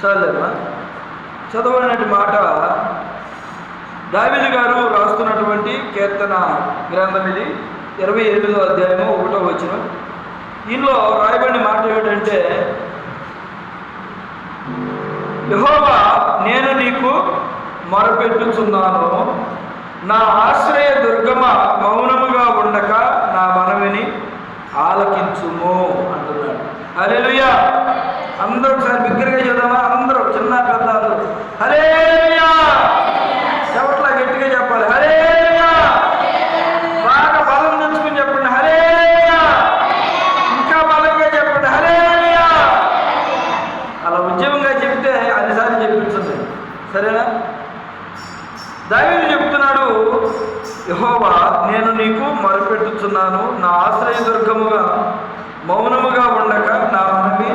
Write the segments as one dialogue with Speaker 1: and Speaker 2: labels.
Speaker 1: చదవలేమా? చదవనటి మాట దావీదు గారు రాస్తున్నటువంటి కీర్తన గ్రంథం ఇది 28వ అధ్యాయము 1వ వచనం. దీనిలో రాయబడిన మాట ఏమిటంటే, యెహోవా నేను నీకు మొరపెట్టుచున్నాను, నా ఆశ్రయ దుర్గమ మౌనముగా ఉండక నా మనవిని ఆలకించుము అంటున్నాడు. హల్లెలూయా! అందరూ ఒకసారి బిగ్గరగా చదవమా? అందరూ, చిన్న పెద్ద అందరూ హల్లెలూయా! చెవట్లా గట్టిగా చెప్పాలి. హల్లెలూయా! బాగా బలం తెచ్చుకుని చెప్పండి. హల్లెలూయా! ఇంకా బలంగా చెప్పండి. హల్లెలూయా! అలా ఉద్యమంగా చెప్తే అన్నిసార్లు చెప్పించండి, సరేనా? దావీదు చెప్తున్నాడు, యెహోవా నేను నీకు మొరపెట్టుచున్నాను, నా ఆశ్రయ దుర్గముగా మౌనముగా ఉండక నా మనవి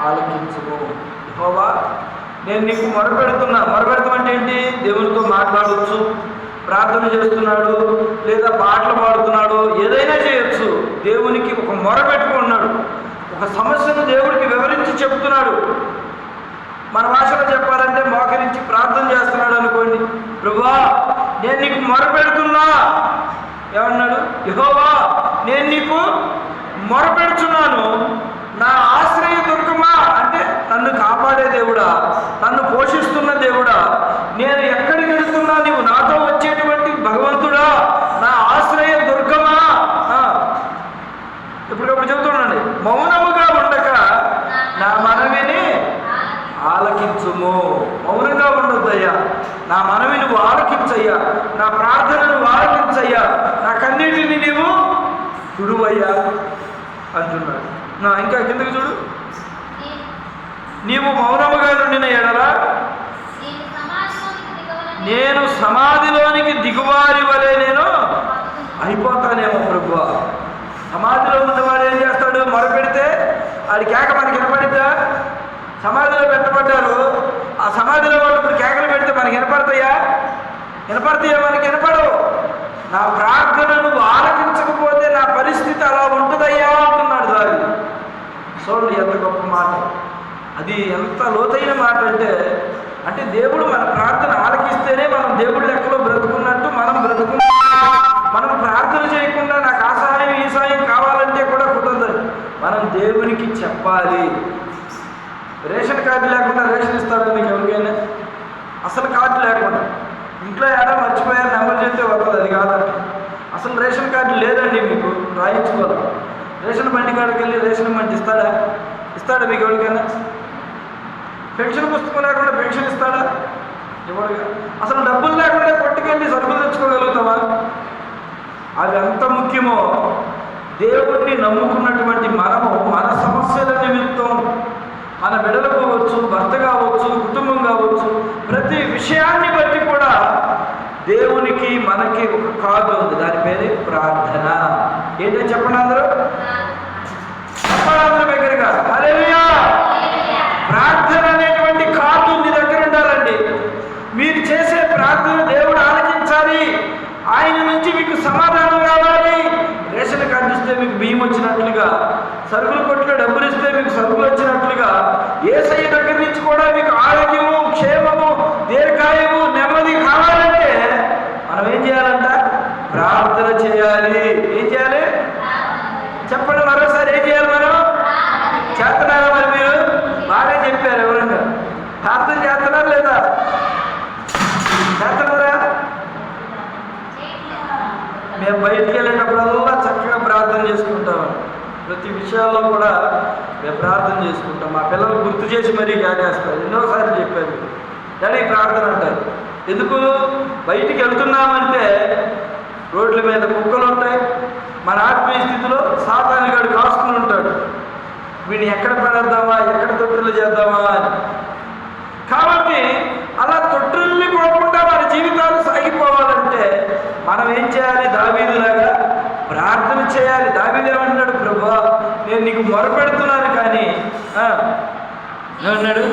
Speaker 1: ఆలకించుము. యెహోవా నేను నీకు మొరపెడుతున్నా. మొరపెడతామంటే ఏంటి? దేవునితో మాట్లాడవచ్చు, ప్రార్థన చేస్తున్నాడు, లేదా పాటలు పాడుతున్నాడు, ఏదైనా చేయొచ్చు. దేవునికి ఒక మొర పెట్టుకున్నాడు, ఒక సమస్యను దేవుడికి వివరించి చెప్తున్నాడు. మన భాషలో చెప్పాలంటే మోకరించి ప్రార్థన చేస్తున్నాడు అనుకోండి. ప్రభువా నేను నీకు మొరపెడుతున్నా. ఏమన్నాడు? యెహోవా నేను నీకు మొరపెడుతున్నాను, నా ఆశ్రయ దుర్గమా అంటే నన్ను కాపాడే దేవుడా, నన్ను పోషిస్తున్న దేవుడా, నేను ఎక్కడికి వెళ్తున్నా నీవు నాతో వచ్చేటువంటి భగవంతుడా, నా ఆశ్రయ దుర్గమా. ఎప్పటికప్పుడు చెబుతున్నాండి, మౌనముగా ఉండక నా మనవిని ఆలకించుము. మౌనంగా ఉండొద్దయ్యా, నా మనవి నువ్వు ఆలకించయ్యా, నా ప్రార్థనను ఆలకించయ్యా, నా కన్నీటిని నీవు తుడువయ్యా అంటున్నాడు. ఇంకా కిందకి చూడు, నీవు మౌనముగా నుండిన ఎడల నేను సమాధిలోనికి దిగువారి వలె నేను అయిపోతానేమో ప్రభువా. సమాధిలో ఉన్నవాడు ఏం చేస్తాడు? మొరపెడితే ఆడి కేక మనకి వినపడిద్దా? సమాధిలో పెట్టబడ్డారు, ఆ సమాధిలో వాళ్ళు ఇప్పుడు కేకలు పెడితే మనకి వినపడతాయా? వినపడతాయా? మనకి వినపడవు. నా ప్రార్థనను ఆలకించకపోతే నా పరిస్థితి అలా ఉంటుందయ్యా అంటున్నాడు దావీదు. చూడండి ఎంత గొప్ప మాట, అది ఎంత లోతైన మాట అంటే దేవుడు మన ప్రార్థన ఆలకిస్తేనే మనం దేవుడి లెక్కలో బ్రతుకున్నట్టు మనం మనం ప్రార్థన చేయకుండా నాకు ఆ సహాయం ఈ సహాయం కావాలంటే కూడా కుదరదు. మనం దేవునికి చెప్పాలి. రేషన్ కార్డు లేకుండా రేషన్ ఇస్తాడు మీకు ఎవరికైనా? అసలు కార్డు లేకుండా ఇంట్లో ఏడా మర్చిపోయారు, నెంబర్ చెప్తే వస్తుంది, అది కాదండి. అసలు రేషన్ కార్డు లేదండి, మీకు రాయించుకోవాలి. రేషన్ బండి కాడికి వెళ్ళి రేషన్ బండి ఇస్తాడా మీకు ఎవరికైనా? పెన్షన్ పుస్తకం లేకుండా పెన్షన్ ఇస్తాడా? ఎవరుగా? అసలు డబ్బులు లేకుండా కొట్టుకెళ్ళి సరుకులు తెచ్చుకోగలుగుతావా? అది ఎంత ముఖ్యమో దేవుణ్ణి నమ్ముకున్నటువంటి మనము మన సమస్యల నిమిత్తం, మన బిడ్డలు కావచ్చు, భర్త కావచ్చు, కుటుంబం కావచ్చు, ప్రతి విషయాన్ని బట్టి కూడా దేవునికి మనకి ఒక కార్డు ఉంది, దాని పేరే ప్రార్థన. ఏంటో చెప్పండి అందరూ, చెప్పండి అందరూ దగ్గరగా. హల్లెలూయా! ప్రార్థన అనేటువంటి కార్డు మీ దగ్గర ఉండాలండి. మీరు చేసే ప్రార్థన దేవుడు ఆలకించాలి, ఆయన నుంచి మీకు సమాధానం రావాలి. రేషన్ కార్డు ఇస్తే మీకు బియ్యం వచ్చినట్లుగా, సరుకులు కొట్లో డబ్బులు ఇస్తే మీకు సరుకులు వచ్చినట్లుగా, యేసయ్య దగ్గర నుంచి కూడా మీకు ఆరోగ్యము, క్షేమము, దీర్ఘాయువు, నెమ్మది కావాలంటే మనం ఏం చేయాలంట? ప్రార్థన చేయాలి. ఏం చేయాలి చెప్పండి మరోసారి? ఏం చేయాలి? మనం చేస్తున్నారా? మరి మీరు బాగా చెప్పారు. ఎవరన్నా ప్రార్థన చేస్తున్నారా లేదా? చేస్తున్నారా? మేము బయటికి వెళ్ళేటప్పుడల్లా చక్కగా ప్రార్థన చేసుకుంటామని, ప్రతి విషయాల్లో కూడా మేము ప్రార్థన చేసుకుంటాం. మా పిల్లలు గుర్తు చేసి మరీ కేకేస్తారు. ఎన్నోసార్లు చెప్పారు, డాడీ ప్రార్థన అంటారు. ఎందుకు? బయటికి వెళ్తున్నామంటే రోడ్ల మీద కుక్కలు ఉంటాయి, మన ఆత్మీయ స్థితిలో సాతానుగాడు కాసుకుని ఉంటాడు, వీడిని ఎక్కడ పడేద్దామా, ఎక్కడ తొట్టులు చేద్దామా అని. కాబట్టి అలా తొట్టుల్ని పోకుండా మన జీవితాలు సాగిపోవాలంటే మనం ఏం చేయాలి? దావీదులాగా ప్రార్థన చేయాలి. దావీదు ఏమంటున్నాడు? ప్రభువా నేను నీకు మొరపెడుతున్నాను, కానీ ఏమన్నాడు?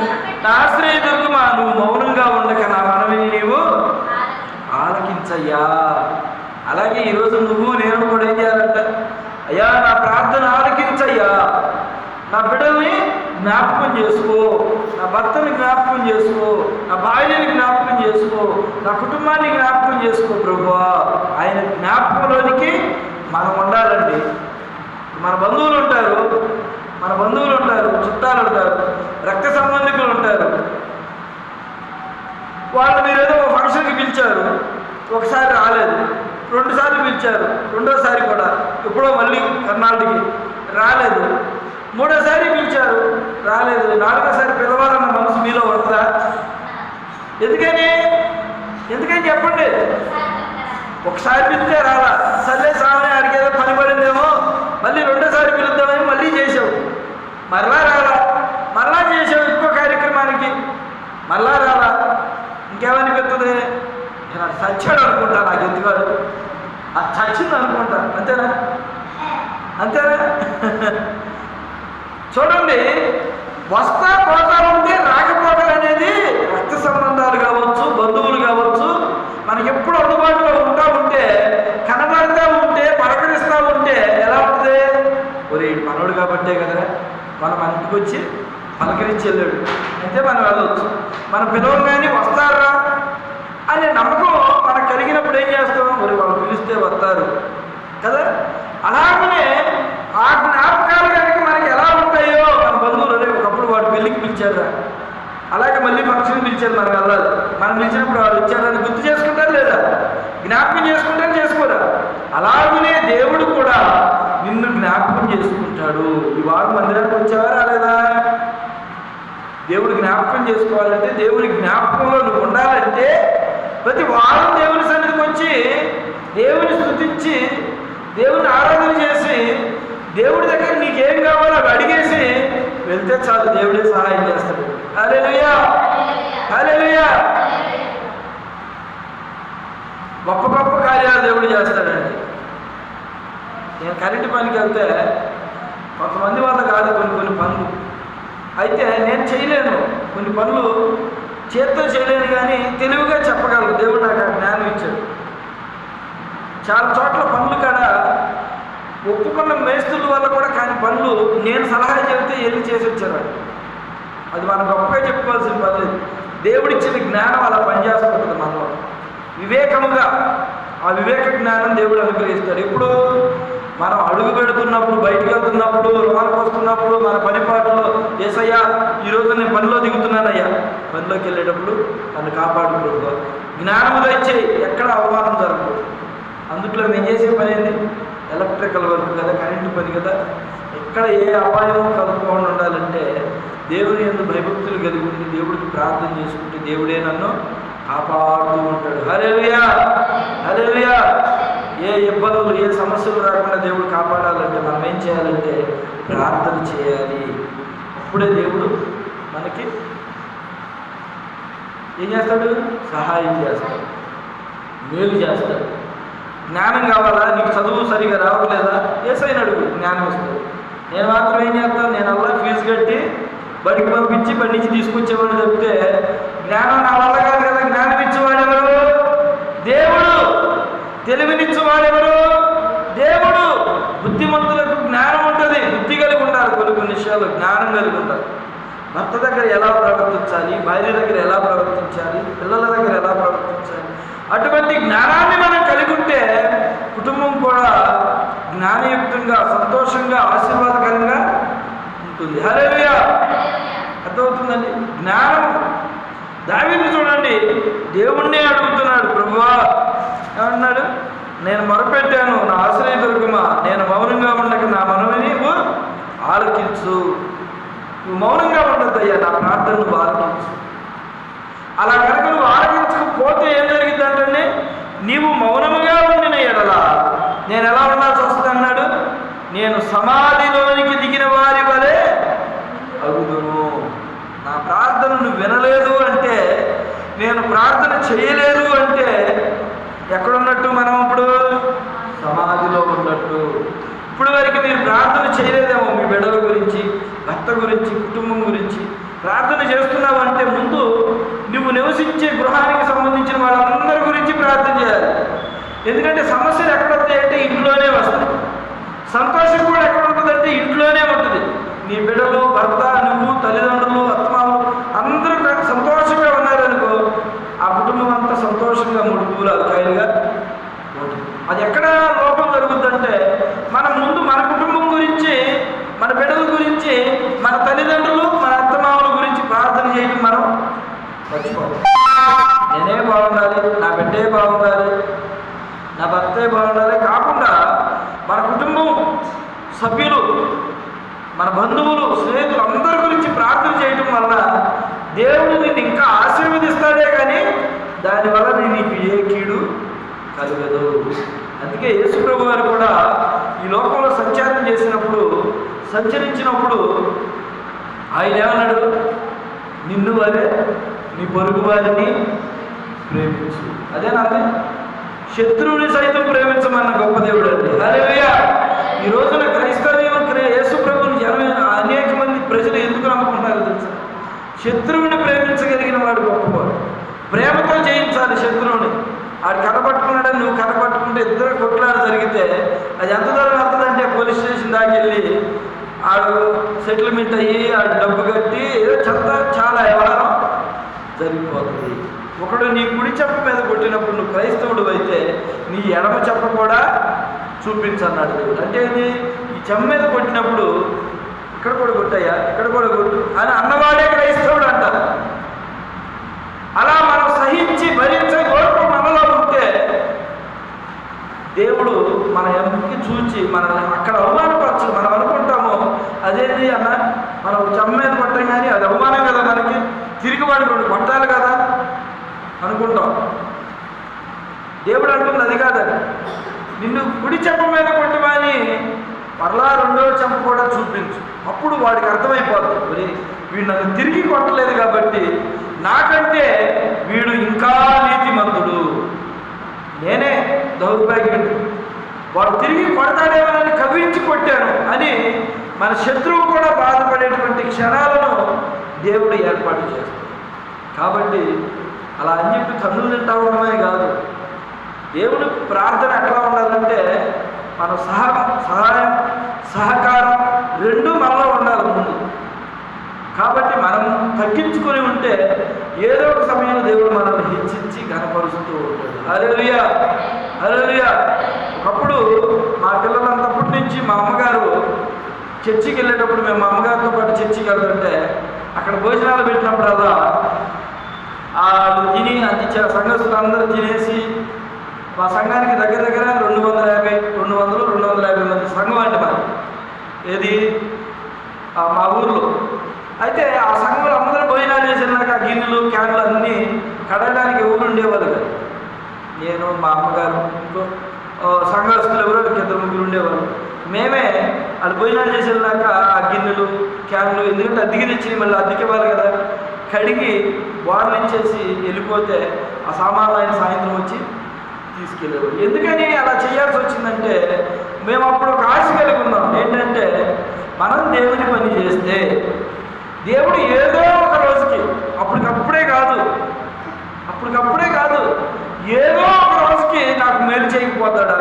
Speaker 1: నా ఆశ్రయ దుర్గమా నువ్వు మౌనంగా ఉండక నా మనవిని నీవు ఆలకించయ్యా. అలాగే ఈరోజు నువ్వు నేను కూడా ఏం చేయాలంట? అయ్యా నా ప్రార్థన ఆలకించయ్యా, నా బిడ్డల్ని జ్ఞాపకం చేసుకో, నా భర్తని జ్ఞాపకం చేసుకో, నా భార్యని జ్ఞాపకం చేసుకో, నా కుటుంబాన్ని జ్ఞాపకం చేసుకో ప్రభువా. ఆయన జ్ఞాపకంలోనికి మనం ఉండాలండి. మన బంధువులు ఉంటారు, చుట్టాలు ఉంటారు, రక్త సంబంధికులు ఉంటారు. వాళ్ళు మీరేదో ఒక ఫంక్షన్కి పిలిచారు, ఒకసారి రాలేదు, 2 సార్లు పిలిచారు, రెండోసారి కూడా ఎప్పుడో మళ్ళీ కర్ణాటకకి రాలేదు, 3ఓసారి పిలిచారు రాలేదు, 4ఓసారి పిలవాలన్న మనసు మీలో ఉంటుందా? ఎందుకని చెప్పండి. ఒకసారి పిలిస్తే రాలా, సర్లే సామని అడిగేదో పని పడిందేమో, మళ్ళీ 2ఓసారి పిలుద్దామని మళ్ళీ చేసావు, మరలా రాలా, మరలా చేసావు ఇంకో కార్యక్రమానికి, మరలా రాలా. ఇంకేమనిపిస్తుంది? నేను అది చచ్చాడు అనుకుంటా, నాకు ఎందుకాడు అది చచ్చింది అనుకుంటా. అంతేనా? చూడండి, వస్తా పోతా ఉంటే రాకపోకలు అనేది రక్త సంబంధాలు కావచ్చు, బంధువులు కావచ్చు, మనకి ఎప్పుడు అందుబాటులో ఉంటే కనబడతా ఉంటే పలకరిస్తూ ఉంటే ఎలా ఉంటుంది? ఒరే మనోడు కాబట్టే కదా మనం మన ఇంటికి వచ్చి పలకరించి వెళ్ళాడు అయితే మనం వెళ్ళవచ్చు. మన పిల్లలు కానీ వస్తారా అనే నమ్మకం మనకు కలిగినప్పుడు ఏం చేస్తాం? మరి వాళ్ళు పిలిస్తే వస్తారు కదా. అలాగనే ఆ జ్ఞాపకాలు కనుక మనకి ఎలా ఉంటాయో, మన బంధువులు ఒకప్పుడు వాడు పెళ్ళికి పిలిచారా, అలాగే మళ్ళీ ఫంక్షన్ పిలిచారు, మనం వెళ్ళాలి, మనం పిలిచినప్పుడు వాడు వచ్చారని గుర్తు చేసుకుంటారు లేదా? జ్ఞాపకం చేసుకుంటారు, చేసుకోరా? అలాగనే దేవుడు కూడా నిన్ను జ్ఞాపకం చేసుకుంటాడు. ఈ వారు మందిరానికి వచ్చావా రాలేదా? దేవుడు జ్ఞాపకం చేసుకోవాలంటే, దేవుడి జ్ఞాపకంలో నువ్వు ఉండాలంటే ప్రతి వారం దేవుని సన్నిధికి వచ్చి దేవుని స్తుతించి దేవుని ఆరాధన చేసి దేవుడి దగ్గర నీకేం కావాలో అవి అడిగేసి వెళ్తే చాలు, దేవుడే సహాయం చేస్తాడు. హల్లెలూయా, హల్లెలూయా. గొప్ప గొప్ప కార్యాలు దేవుడు చేస్తాడండి. నేను కరెంటు పనికి వెళ్తే కొంతమంది వల్ల కాదు కొన్ని పనులు అయితే నేను చేయలేను, కొన్ని పనులు చేత్తో చేయలేను, కానీ తెలివిగా చెప్పగలను. దేవుడు నాకు ఆ జ్ఞానం ఇచ్చాడు. చాలా చోట్ల పనులు కాడ ఒప్పుకున్న మేస్తుల వల్ల కూడా కాని పనులు నేను సలహా చెబితే వెళ్ళి చేసి వచ్చారు. అది మనం గొప్పగా చెప్పుకోవాల్సిన పని లేదు. దేవుడిచ్చిన జ్ఞానం అలా పనిచేస్తుంటుంది మనలో. వివేకముగా ఆ వివేక జ్ఞానం దేవుడు అనుగ్రహిస్తాడు. ఇప్పుడు మనం అడుగు పెడుతున్నప్పుడు, బయటకు వెళ్తున్నప్పుడు, లోనికి వస్తున్నప్పుడు, మన పనిపాటులో యేసయ్యా ఈరోజు నేను పనిలో దిగుతున్నానయ్యా, పనిలోకి వెళ్ళేటప్పుడు నన్ను కాపాడుకుంటూ జ్ఞానముగా ఇచ్చే ఎక్కడ అవమానం జరగదు. అందుట్లో మేము చేసే పని ఏంటి? ఎలక్ట్రికల్ వర్క్ కదా, కరెంటు పని కదా. ఎక్కడ ఏ అపాయం కలుపుకోకుండా ఉండాలంటే దేవుని యందు భయభక్తులు కలిగి ఉండి దేవుడికి ప్రార్థన చేసుకుంటే దేవుడే నన్ను కాపాడుతూ ఉంటాడు. హల్లెలూయా, హల్లెలూయా. ఏ ఇబ్బందులు, ఏ సమస్యలు రాకుండా దేవుడు కాపాడాలంటే మనం ఏం చేయాలంటే ప్రార్థన చేయాలి. అప్పుడే దేవుడు మనకి ఏం చేస్తాడు? సహాయం చేస్తాడు, మేలు చేస్తాడు. జ్ఞానం కావాలా? నీకు చదువు సరిగా రావట్లేదా? యేసయ్యని అడుగు, జ్ఞానం వస్తుంది. నేను మాత్రం ఏం చేస్తాను? నేను అలా ఫీజు కట్టి బడికి పంపించి బడి నుంచి తీసుకొచ్చేవాడిని చెప్తే జ్ఞానం నా వల్ల కాదు కదా. జ్ఞానం ఇచ్చేవాడెవరు? దేవుడు. తెలివినిచ్చేవాడెవరు? దేవుడు. బుద్ధిమంతులకు జ్ఞానం ఉంటుంది, బుద్ధి కలిగి ఉంటారు. కొన్ని విషయాలు జ్ఞానం కలిగి ఉంటారు. భర్త దగ్గర ఎలా ప్రవర్తించాలి, భార్య దగ్గర ఎలా ప్రవర్తించాలి, పిల్లల దగ్గర ఎలా ప్రవర్తించాలి, అటువంటి జ్ఞానాన్ని మనం కలిగి ఉంటే కుటుంబం కూడా జ్ఞానయుక్తంగా, సంతోషంగా, ఆశీర్వాదకరంగా ఉంటుంది. హల్లెలూయా. అర్థమవుతుందండి? జ్ఞానం. దావీదు చూడండి, దేవుణ్ణి అడుగుతున్నాడు, ప్రభువా ఏమన్నాడు? నేను మొరపెట్టాను, నా ఆశ్రయ దుర్గమా, నేను మౌనంగా ఉండక నా మనవి నీవు ఆలకించు. నువ్వు మౌనంగా ఉండద్దయ్యా, నా ప్రార్థన నువ్వు ఆలకించు. అలా కనుక నువ్వు ఆలకించకపోతే ఏం జరిగిందంటే, నీవు మౌనముగా ఉండిన ఎడల నేను ఎలా ఉండాల్సి వస్తుంది అన్నాడు? నేను సమాధిలోనికి దిగిన వారి వలె అగుదును. నా ప్రార్థనను వినలేదు అంటే, నేను ప్రార్థన చేయలేదు అంటే ఎక్కడున్నట్టు? మనం ఇప్పుడు సమాధిలో ఉన్నట్టు. ఇప్పుడు వరకు మీరు ప్రార్థన చేయలేదేమో, మీ బిడ్డల గురించి, భర్త గురించి, కుటుంబం గురించి ప్రార్థన చేస్తున్నావు అంటే ముందు నువ్వు నివసించే గృహానికి సంబంధించిన వాళ్ళందరి గురించి ప్రార్థన చేయాలి. ఎందుకంటే సమస్యలు ఎక్కడ వస్తాయంటే ఇంట్లోనే వస్తాయి. సంతోషం కూడా ఎక్కడ ఉంటుందంటే ఇంట్లోనే ఉంటుంది. నీ బిడ్డలు, భర్త, నువ్వు, మర్చిపోదు. నేనే బాగుండాలి, నా బిడ్డే బాగుండాలి, నా భర్తే బాగుండాలి కాకుండా మన కుటుంబం సభ్యులు, మన బంధువులు, స్నేహితులు అందరి గురించి ప్రార్థన చేయటం వల్ల దేవుడు నిన్ను ఇంకా ఆశీర్వదిస్తాడే కానీ దానివల్ల నీకు ఏ కీడు కలగదు. అందుకే యేసుప్రభు వారు కూడా ఈ లోకంలో సంచరించినప్పుడు ఆయన ఏమన్నాడు? నిన్ను వలె నీ పొరుగు వారిని ప్రేమించు. అదేనండి, శత్రువుని సైతం ప్రేమించమన్న గొప్ప దేవుడు అండి. హల్లెలూయా. ఈ రోజున క్రైస్తవ్యం యేసుప్రభుని అనేక మంది ప్రజలు ఎందుకు నమ్ముకుంటారు తెలుసా? శత్రువుని ప్రేమించగలిగిన వాడు గొప్పవాడు. ప్రేమతో జయించాలి శత్రువుని. ఆడు కనపట్టుకున్నాడని నువ్వు కనపట్టుకుంటే ఇద్దరు కొట్లాడ జరిగితే అది ఎంత దూరం వస్తుందంటే పోలీస్ స్టేషన్ దాకా వెళ్ళి ఆడు సెటిల్మెంట్ అయ్యి ఆడు డబ్బు కట్టి ఏదో చాలా వ్యవహారం జరిగిపోతుంది. ఒకడు నీ కుడి చెప్ప మీద కొట్టినప్పుడు నువ్వు క్రైస్తవుడు అయితే నీ ఎడమ చెప్ప కూడా చూపించన్నాడు దేవుడు. అంటే ఈ చెమ్మ మీద కొట్టినప్పుడు ఇక్కడ కూడా కొట్టయ్యా, ఇక్కడ కూడా కొట్టు అని అన్నవాడే క్రైస్తవుడు అంటారు. అలా మనం సహించి భరించే ఓర్పు మనలో ఉంటే దేవుడు మన ఎంకి చూచి మనల్ని అక్కడ అవమానపరచు. మనం అనుకుంటాము అదేంటి అన్న, మనం చెమ్మ మీద కొట్టాం కానీ అది అవమానం కదా, మనకి తిరిగి వాడు 2 కొట్టాలి కదా అనుకుంటాం. దేవుడు అంటుంది అది కాదని, నిన్ను కుడి చెంప మీద కొట్టమని మరలా 2వ చెంప కూడా చూపించు. అప్పుడు వాడికి అర్థమైపోతుంది, వీడు నన్ను తిరిగి కొట్టలేదు కాబట్టి నాకంటే వీడు ఇంకా నీతిమంతుడు, నేనే దౌర్భాగ్యుడు, వాడు తిరిగి కొడతాడేమోనని కవించి కొట్టాను అని మన శత్రువు కూడా బాధపడేటువంటి క్షణాలను దేవుడు ఏర్పాటు చేస్తాడు. కాబట్టి అలా అని చెప్పి కన్నులు తింటా ఉండడమే కాదు, దేవుడు ప్రార్థన ఎట్లా ఉండాలంటే మన సహాయం సహకారం 2 మనలో ఉండాలి ముందు. కాబట్టి మనం తగ్గించుకొని ఉంటే ఏదో ఒక సమయంలో దేవుడు మనల్ని హెచ్చించి ఘనపరుస్తూ ఉంటాడు. హల్లెలూయా, హల్లెలూయా. ఒకప్పుడు మా పిల్లలంతప్పటి నుంచి మా అమ్మగారు చర్చికి వెళ్ళేటప్పుడు మేము మా అమ్మగారితో పాటు చర్చికి వెళ్తుంటే అక్కడ భోజనాలు పెట్టినప్పుడల్లా వాళ్ళు తిని అందించారు. సంఘస్థులు అందరూ తినేసి మా సంఘానికి దగ్గర 250 మంది సంఘం అంటే మరి ఏది మా ఊర్లో. అయితే ఆ సంఘంలో అందరూ భోజనాలు చేసినాక ఆ గిన్నెలు క్యాన్లు అన్నీ కడగడానికి ఎవరు ఉండేవాళ్ళు కదా. నేను, మా అమ్మగారు, ఇంకో సంఘస్థులు ఎవరో 2-3 ఉండేవాళ్ళు. మేమే వాళ్ళు భోజనాలు చేసి వెళ్ళాక ఆ గిన్నెలు క్యాన్లు, ఎందుకంటే అద్దెకి తెచ్చి మళ్ళీ అద్దెకివ్వాలి కదా, కడిగి వాడలు ఇచ్చేసి వెళ్ళిపోతే ఆ సామాన్లు ఆయన సాయంత్రం వచ్చి తీసుకెళ్ళేవాడు. ఎందుకని అలా చేయాల్సి వచ్చిందంటే మేము అప్పుడు ఒక ఆశ కలిగి ఉన్నాం. ఏంటంటే మనం దేవుని పని చేస్తే దేవుడు ఏదో ఒక రోజుకి అప్పటికప్పుడే కాదు ఏదో ఒక రోజుకి నాకు మేలు చేయకపోతాడా,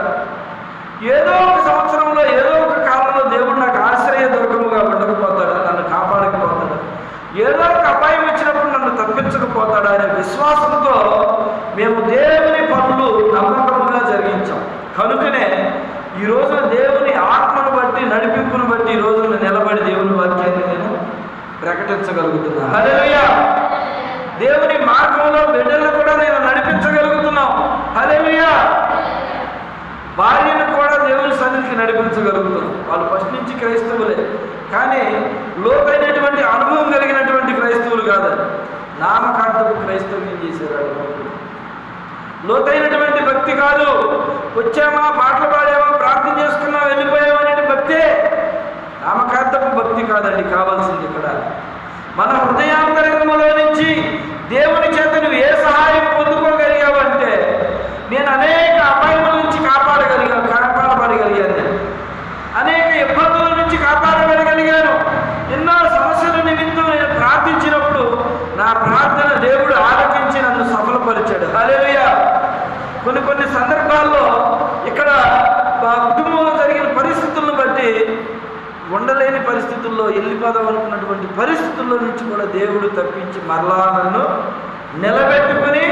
Speaker 1: ఏదో ఒక సంవత్సరంలో ఏదో ఒక కాలంలో దేవుడు నాకు ఆశ్రయ దుర్గముగా ఉండకపోతాడా, నన్ను కాపాడకపోతాడా, ఏదో ఒక అపాయం వచ్చినప్పుడు నన్ను తప్పించకపోతాడా అనే విశ్వాసంతో మేము దేవుని పనులు నమ్మకంగా జరిగించాం. కనుకనే ఈ రోజున దేవుని ఆత్మను బట్టి నడిపింపును బట్టి ఈ రోజున నిలబడి దేవుని వాక్యాన్ని నేను ప్రకటించగలుగుతున్నా. హల్లెలూయా. దేవుని మార్గంలో బిడ్డలను కూడా నేను నడిపించగలుగుతున్నాం. హల్లెలూయా. భార్యను కూడా దేవుని సన్నిధికి నడిపించగలుగుతున్నాం. వాళ్ళు ఫస్ట్ నుంచి క్రైస్తవులే, కానీ లోతైనటువంటి అనుభవం కలిగినటువంటి క్రైస్తవులు కాదని నామకార్థపు క్రైస్తవ్యం చేసేవాడు. లోతైనటువంటి భక్తి కాదు, వచ్చామా పాటలు పాడామా ప్రార్థన చేసుకున్నా వెళ్ళిపోయామా అనే భక్తే. నామకార్థపు భక్తి కాదండి కావాల్సింది. ఇక్కడ మన హృదయాంతరంగంలో నుంచి దేవుని చేత నువ్వు ఏ సహాయం పొందుకోగలిగావంటే, నేను అనేక అపాయముల నుంచి కాపాడగలిగాను, అనేక ఇబ్బందుల నుంచి కాపాడగలిగాను, ఎన్నో సమస్యల నిమిత్తం నేను ప్రార్థించినప్పుడు నా ప్రార్థన దేవుడు ఆలకించి నన్ను సఫలపరిచాడు. హల్లెలూయా. కొన్ని సందర్భాల్లో ఇక్కడ మా కుటుంబంలో జరిగిన పరిస్థితులను బట్టి ఉండలేని పరిస్థితుల్లో వెళ్ళిపోదాం అనుకున్నటువంటి పరిస్థితుల్లో నుంచి కూడా దేవుడు తప్పించి మరలా నన్ను నిలబెట్టుకుని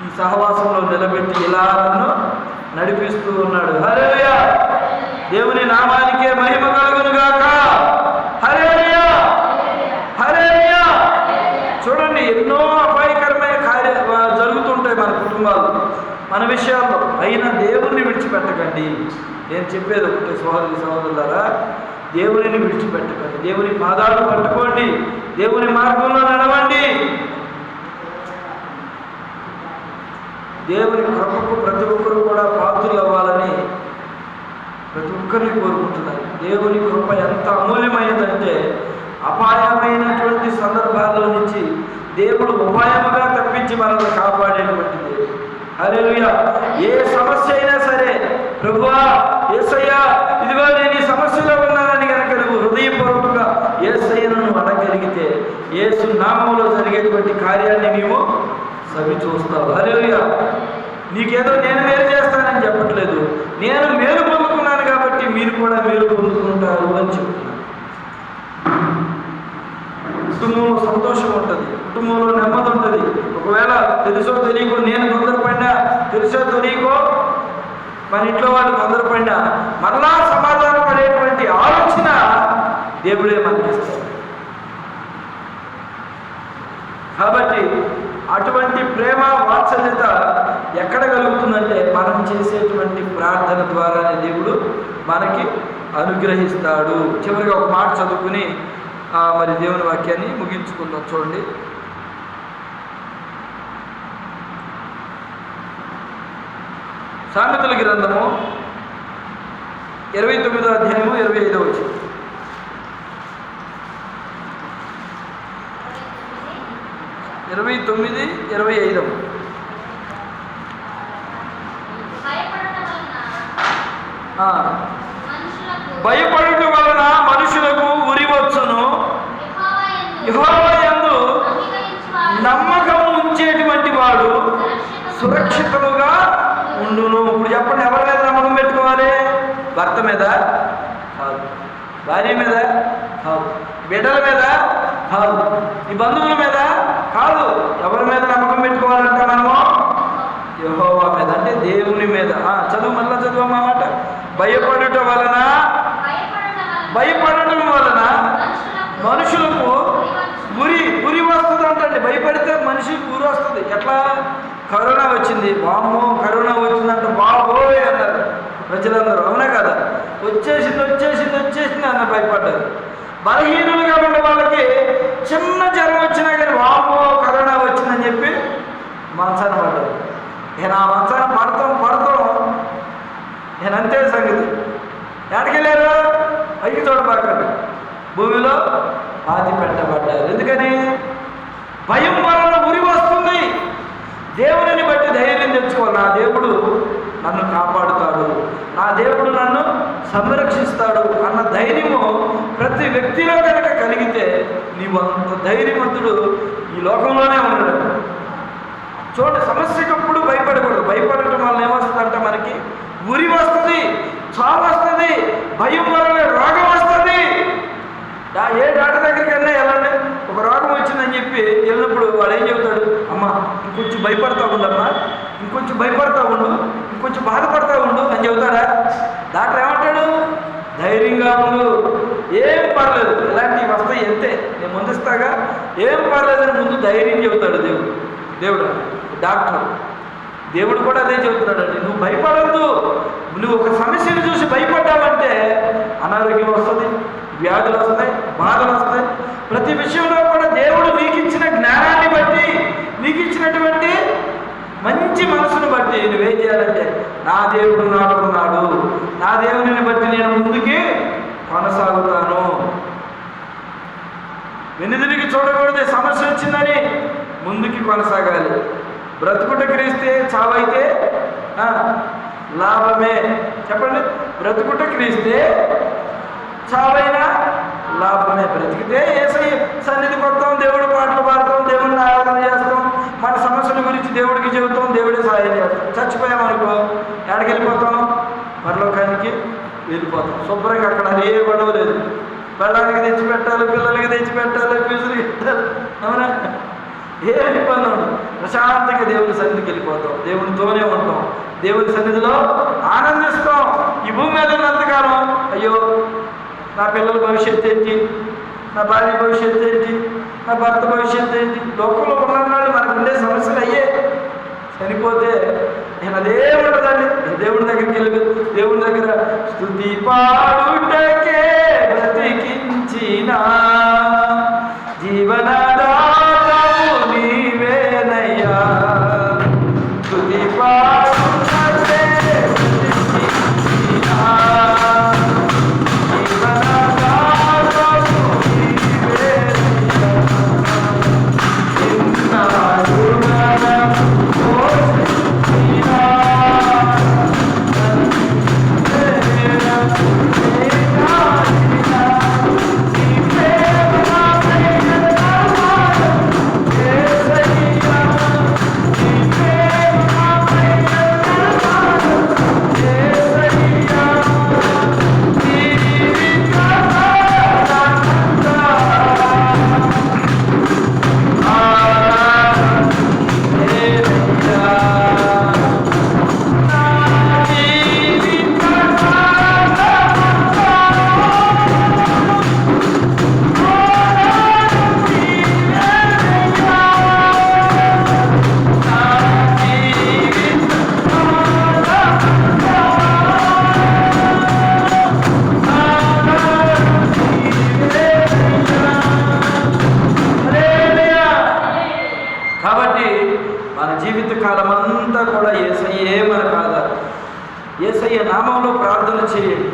Speaker 1: ఈ సహవాసంలో నిలబెట్టి ఇలా నన్ను నడిపిస్తూ ఉన్నాడు. హల్లెలూయా. దేవుని నామానికే మహిమ కలుగును గాక. హల్లెలూయా, హల్లెలూయా. చూడండి, ఎన్నో మన విషయాల్లో అయినా దేవుణ్ణి విడిచిపెట్టకండి. నేను చెప్పేది ఒకటి సహోదరి సహోదరులారా, దేవునిని విడిచిపెట్టకండి. దేవుని పాదాలు పట్టుకోండి, దేవుని మార్గంలో నడవండి. దేవుని కృపకు ప్రతి ఒక్కరు కూడా పాత్రలు అవ్వాలని ప్రతి ఒక్కరిని కోరుకుంటున్నారు. దేవుని కృప ఎంత అమూల్యమైనదంటే అపాయమైనటువంటి సందర్భాల్లో నుంచి దేవుడు ఉపాయముగా తప్పించి మనల్ని కాపాడేటువంటిది. హల్లెలూయా. ఏ సమస్య అయినా సరే, ప్రభువా యేసయ్యా ఇదిగో నేను ఈ సమస్యలో ఉన్నానని కనుక నువ్వు హృదయపూర్వకంగా యేసయ్యను అడగలిగితే యేసు నామములో జరిగేటువంటి కార్యాన్ని నీవు సవి చూస్తావు. హల్లెలూయా. నీకేదో నేను మేలు చేస్తానని చెప్పట్లేదు, నేను మేలు పొందుకున్నాను కాబట్టి మీరు కూడా మేలు పొందుకుంటారు అని చెప్తున్నాను. కుటుంబంలో సంతోషం ఉంటుంది, కుటుంబంలో నెమ్మది ఉంటుంది. ఒకవేళ తెలుసో తెలియకో నేను తొందరపడినా, తెలుసో తెలియకో మన ఇంట్లో వాళ్ళు తొందరపడినా మరలా సమాధాన పడేటువంటి ఆలోచన దేవుడే మనకిస్తాడు. కాబట్టి అటువంటి ప్రేమ వాత్సల్యత ఎక్కడ కలుగుతుందంటే మనం చేసేటువంటి ప్రార్థన ద్వారానే దేవుడు మనకి అనుగ్రహిస్తాడు. చివరిగా ఒక మాట చదువుకుని మరి దేవుని వాక్యాన్ని ముగించుకుందాం. చూడండి, సామెతల గ్రంథము 29వ అధ్యాయము 25వ వచనం. భయపడుట వలన మనుషులకు ఉరి వచ్చును, యెహోవా యందు నమ్మకం ఉంచేటువంటి వాడు సురక్షితముగా ఉండును. ఇప్పుడు చెప్పండి, ఎవరి మీద నమ్మకం పెట్టుకోవాలి? భర్త మీద కాదు, భార్య మీద కాదు, బిడ్డల మీద కాదు, ఈ బంధువుల మీద కాదు. ఎవరి మీద నమ్మకం పెట్టుకోవాలంటే మనము యెహోవా మీద, అంటే దేవుని మీద. చదువు, మళ్ళా చదువు మా మాట. భయపడటం వలన మనుషులకు ఉరి వస్తుంది అంటండి. భయపడితే మనిషికి ఉరి వస్తుంది. ఎట్లా? కరోనా వచ్చింది, వామ్మో కరోనా వచ్చిందంటే బాబోయ్ అన్నారు ప్రజలందరూ. అవునా కదా? వచ్చేసింది అన్న భయపడ్డారు. బలహీనులుగా ఉన్న వాళ్ళకి చిన్న జ్వరం వచ్చినా కానీ వామ్మో కరోనా వచ్చిందని చెప్పి మంచాన పడ్డారు. నేను ఆ మంచాన పడతాం నేను అంతే సంగతి. ఎక్కడికెళ్ళారు? పైకి చూడబాకండి, భూమిలో పాతి పెట్టబడ్డారు. ఎందుకని? భయం వలన ఉరి వస్తుంది. దేవుడిని బట్టి ధైర్యం తెచ్చుకోవాలి. నా దేవుడు నన్ను కాపాడుతాడు, నా దేవుడు నన్ను సంరక్షిస్తాడు అన్న ధైర్యము ప్రతి వ్యక్తిలో కనుక కలిగితే నీవు అంత ధైర్యవంతుడు ఈ లోకంలోనే ఉండడు. చూడండి, సమస్యకప్పుడు భయపడకూడదు. భయపడటం వల్ల ఏమొస్తుందంటే మనకి ఉరి వస్తుంది, చావు వస్తుంది, భయం వల్ల రోగం వస్తుంది. ఏ డాక్టర్ దగ్గరికి వెళ్ళినా వెళ్ళండి, ఒక రోగం వచ్చిందని చెప్పి వెళ్ళినప్పుడు వాడు ఏం చెబుతాడు? అమ్మ ఇంకొంచెం భయపడతా ఉండమ్మా, ఇంకొంచెం భయపడతా ఉండు, ఇంకొంచెం బాధపడతా ఉండు అని చెబుతాడా? డాక్టర్ ఏమంటాడు? ధైర్యంగా ఉండు, ఏం పర్లేదు, ఇలాంటివి వస్తాయి అంతే, నేను ముందుస్తాగా, ఏం పర్లేదని ముందు ధైర్యం చెబుతాడు దేవుడు. డాక్టర్ దేవుడు కూడా అదే చెబుతున్నాడండి. నువ్వు భయపడద్దు. నువ్వు ఒక సమస్యను చూసి భయపడ్డావంటే అనారోగ్యం వస్తుంది, వ్యాధులు వస్తాయి, బాధలు వస్తాయి. ప్రతి విషయంలో కూడా దేవుడు నీకు ఇచ్చిన జ్ఞానాన్ని బట్టి, నీకు ఇచ్చినటువంటి మంచి మనసును బట్టి నువ్వేం చేయాలంటే, నా దేవుడు నాకున్నాడు, నా దేవుడిని బట్టి నేను ముందుకి కొనసాగుతాను. వెనుదిరిగి చూడకూడదు. సమస్య వచ్చిందని ముందుకి కొనసాగాలి. బ్రతుకుట క్రీస్తే, చావైతే లాభమే. చెప్పండి, బ్రతుకుట క్రీస్తే, చావైనా లాభమే. బ్రతికితే యేసయ్య సన్నిధికి వస్తాం, దేవుడు పాటలు పాడతాం, దేవుడిని ఆరాధన చేస్తాం, మన సమస్యల గురించి దేవుడికి చెబుతాం, దేవుడే సహాయం చేస్తాం. చచ్చిపోయామనుకో ఎక్కడికి వెళ్ళిపోతాం? పరలోకానికి వెళ్ళిపోతాం. శుభ్రంగా అక్కడ ఏ గొడవ లేదు. బళ్ళానికి తెచ్చిపెట్టాలి, పిల్లలకి తెచ్చిపెట్టాలి, ఫీజులు పెట్టాలి. అవునా? ఏ ఇబ్బంది ఉండదు. ప్రశాంతంగా దేవుని సన్నిధికి వెళ్ళిపోతాం, దేవునితోనే ఉంటాం, దేవుని సన్నిధిలో ఆనందిస్తాం. ఈ భూమి మీద ఉన్నంతకాలం అయ్యో నా పిల్లల భవిష్యత్తు ఏంటి, నా భార్య భవిష్యత్తు ఏంటి, నా భర్త భవిష్యత్తు ఏంటి, లోకంలో ఉన్ననాడు మనకు ఉండే సమస్యలు అయ్యే. చనిపోతే నేను అదే ఉండదండి. దేవుడి దగ్గరికి వెళ్ళి దేవుడి దగ్గర స్తుతి పాడుటకే బ్రతికించిన జీవనదాతవు నీవేనయ్యా. స్తుతి పాడుటకే బ్రతికించిన జీవనదాతవు నీవేనయ్యా. చిన్నాడు జీవితకాలమంతా కూడా యేసయ్యే మనకు ఆధారం. యేసయ్య నామంలో ప్రార్థన చేయండి.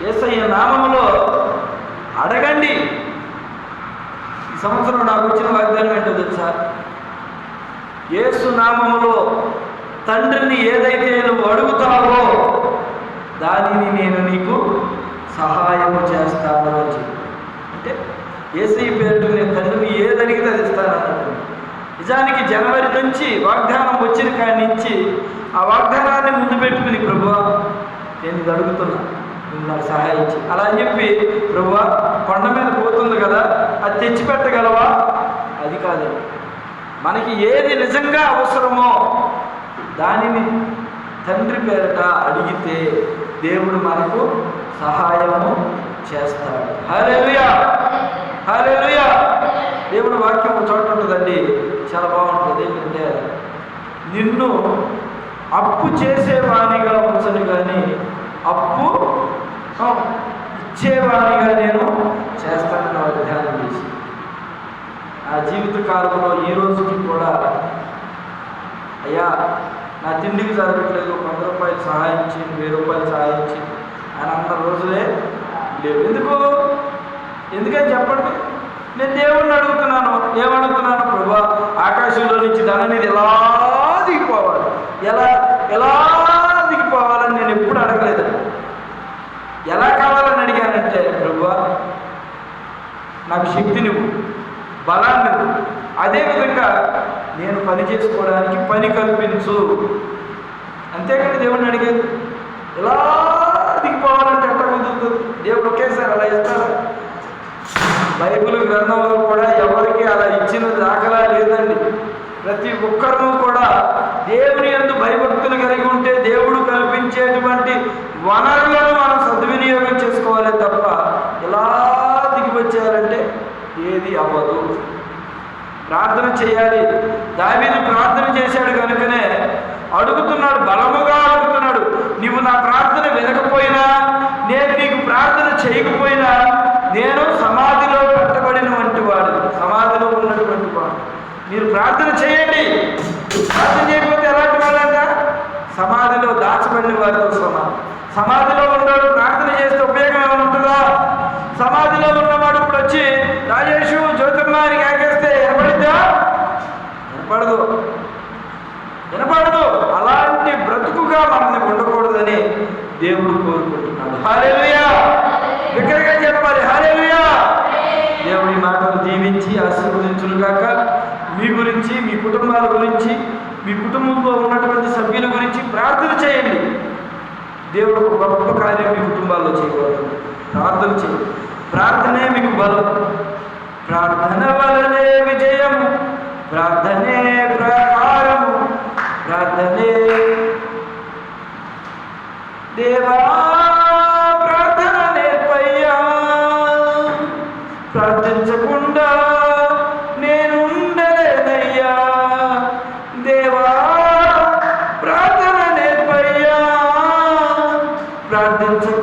Speaker 1: యేసయ్య నామంలో అడగండి. ఈ సంవత్సరం నాకు వచ్చిన వాగ్దానం ఏంటో తెలుసా? యేసు నామములో తండ్రిని ఏదైతే నువ్వు అడుగుతావో దానిని నేను నీకు సహాయం చేస్తాను అని చెప్పి. అంటే యేసయ్య పేరుతో నేను తండ్రిని ఏది అడిగితే అది ఇస్తానన్నట్టు. నిజానికి జనవరి నుంచి వాగ్దానం వచ్చిన కాడి నుంచి ఆ వాగ్దానాన్ని ముందు పెట్టుకుని ప్రభువా నేను ఇది అడుగుతున్నా, నువ్వు నాకు సహాయం చేయి అలా అని చెప్పి ప్రభువా కొండ మీద పోతుంది కదా అది తెచ్చిపెట్టగలవా? అది కాదండి. మనకి ఏది నిజంగా అవసరమో దానిని తండ్రి పేరట అడిగితే దేవుడు మనకు సహాయము చేస్తాడు. హల్లెలూయా, హల్లెలూయా. దేవుడు వాక్యం చోట ఉంటుందండి, చాలా బాగుంటుంది. ఏంటంటే నిన్ను అప్పు చేసేవాణిగా ఉంచను కానీ అప్పు ఇచ్చేవాణిగా నేను చేస్తానని వారు ధ్యానం చేసి నా జీవిత కాలంలో ఈ రోజుకి కూడా అయ్యా నా తిండికి జరగట్లేదు, 100 రూపాయలు సహాయం చేయండి, 1000 రూపాయలు సహాయం చేయండి అని అన్న రోజులే లేవు. ఎందుకని చెప్పండి? నేను దేవుణ్ణి అడుగుతున్నాను. ఏమడుగుతున్నాను? ప్రభువా ఆకాశంలో నుంచి ధననిధి ఎలా దిగిపోవాలి, ఎలా దిగిపోవాలని నేను ఎప్పుడు అడగలేదండి. ఎలా కావాలని అడిగానంటే ప్రభువా నాకు శక్తినివ్వు, బలాన్నివ్వు, అదేవిధంగా నేను పని చేసుకోవడానికి పని కల్పించు. అంతేకాని దేవుడిని అడిగేది ఎలా దిగిపోవాలంటే ఎట్లా కుదురుతుంది? దేవుడు ఒకేసారి అలా ఇస్తారా? బైబిల్ గ్రంథంలో కూడా ఎవరికి అలా ఇచ్చిన దాఖలా లేదండి. ప్రతి ఒక్కరూ కూడా దేవుని యందు భయభక్తులు కలిగి ఉంటే దేవుడు కల్పించేటువంటి వనరులను మనం సద్వినియోగం చేసుకోవాలి తప్ప ఎలా దిగివచ్చేయాలంటే ఏది అవ్వదు. ప్రార్థన చేయాలి. దావీదు ప్రార్థన చేశాడు కనుకనే అడుగుతున్నాడు, బలముగా అడుగుతున్నాడు. నువ్వు నా ప్రార్థన వినకపోయినా, నేను నీకు ప్రార్థన చేయకపోయినా నేను సమాధిలో పెట్టబడినటువంటి వాడు, సమాధిలో ఉన్నటువంటి వాడు. మీరు ప్రార్థన చేయండి. ప్రార్థన చేయకపోతే ఎలాంటి వాళ్ళంట? సమాధిలో దాచబడిన వారితో సమానం. సమాధిలో ఉన్నవాడు ప్రార్థన చేస్తే ఉపయోగం ఏమైనా ఉంటుందా? సమాధిలో ఉన్నవాడు ఇప్పుడు వచ్చి రాజేషు జ్యోతిర్మాని కేకేస్తే వినపడిద్దా? వినపడదు. అలాంటి బ్రతుకుగా మనల్ని ఉండకూడదని దేవుడు కోరుకుంటున్నాడు. హల్లెలూయా, బిగ్గరగా చెప్పాలి హల్లెలూయా. దేవుడి మాటలు దీవించి ఆశీర్వదించును గాక. మీ గురించి, మీ కుటుంబాల గురించి, మీ కుటుంబంలో ఉన్నటువంటి సభ్యుల గురించి ప్రార్థన చేయండి. దేవుడు ఒక గొప్ప కార్యం మీ కుటుంబాల్లో చేయబోతుంది. ప్రార్థన చేయండి. ప్రార్థనే మీకు బలం. ప్రార్థన వలనే విజయం, ప్రార్థనే ప్రకారము, ప్రార్థనే దేవా ప్రార్థన నేర్పయ్యా, ప్రార్థించకుండా